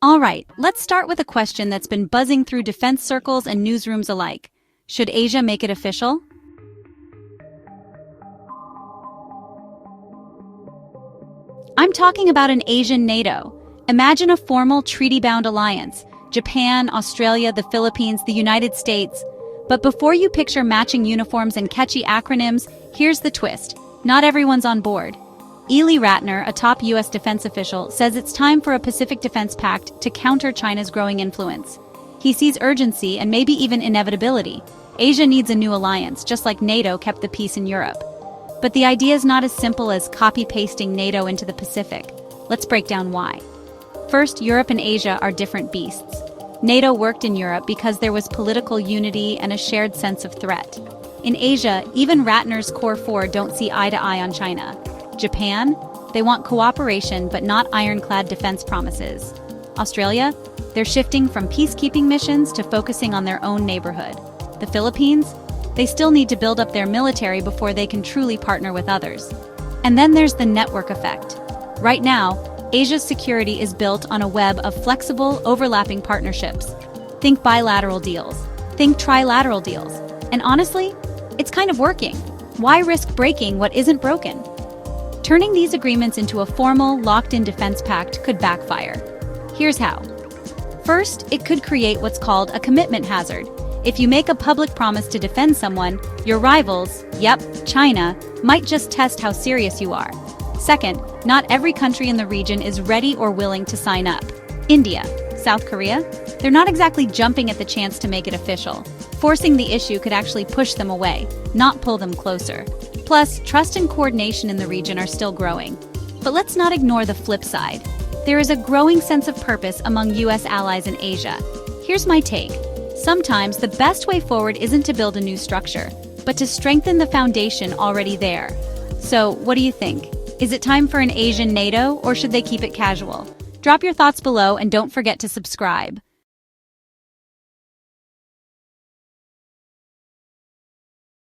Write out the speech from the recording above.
All right, let's start with a question that's been buzzing through defense circles and newsrooms alike. Should Asia make it official? I'm talking about an Asian NATO. Imagine a formal treaty-bound alliance. Japan, Australia, the Philippines, the United States. But before you picture matching uniforms and catchy acronyms, here's the twist. Not everyone's on board. Ely Ratner, a top U.S. defense official, says it's time for a Pacific Defense Pact to counter China's growing influence. He sees urgency and maybe even inevitability. Asia needs a new alliance, just like NATO kept the peace in Europe. But the idea is not as simple as copy-pasting NATO into the Pacific. Let's break down why. First, Europe and Asia are different beasts. NATO worked in Europe because there was political unity and a shared sense of threat. In Asia, even Ratner's Core Four don't see eye to eye on China. Japan, they want cooperation but not ironclad defense promises. Australia, they're shifting from peacekeeping missions to focusing on their own neighborhood. The Philippines, they still need to build up their military before they can truly partner with others. And then there's the network effect. Right now, Asia's security is built on a web of flexible, overlapping partnerships. Think bilateral deals. Think trilateral deals. And honestly, it's kind of working. Why risk breaking what isn't broken? Turning these agreements into a formal, locked-in defense pact could backfire. Here's how. First, it could create what's called a commitment hazard. If you make a public promise to defend someone, your rivals, China, might just test how serious you are. Second, not every country in the region is ready or willing to sign up. India, South Korea, they're not exactly jumping at the chance to make it official. Forcing the issue could actually push them away, not pull them closer. Plus, trust and coordination in the region are still growing. But let's not ignore the flip side. There is a growing sense of purpose among U.S. allies in Asia. Here's my take. Sometimes the best way forward isn't to build a new structure, but to strengthen the foundation already there. So, what do you think? Is it time for an Asian NATO, or should they keep it casual? Drop your thoughts below and don't forget to subscribe.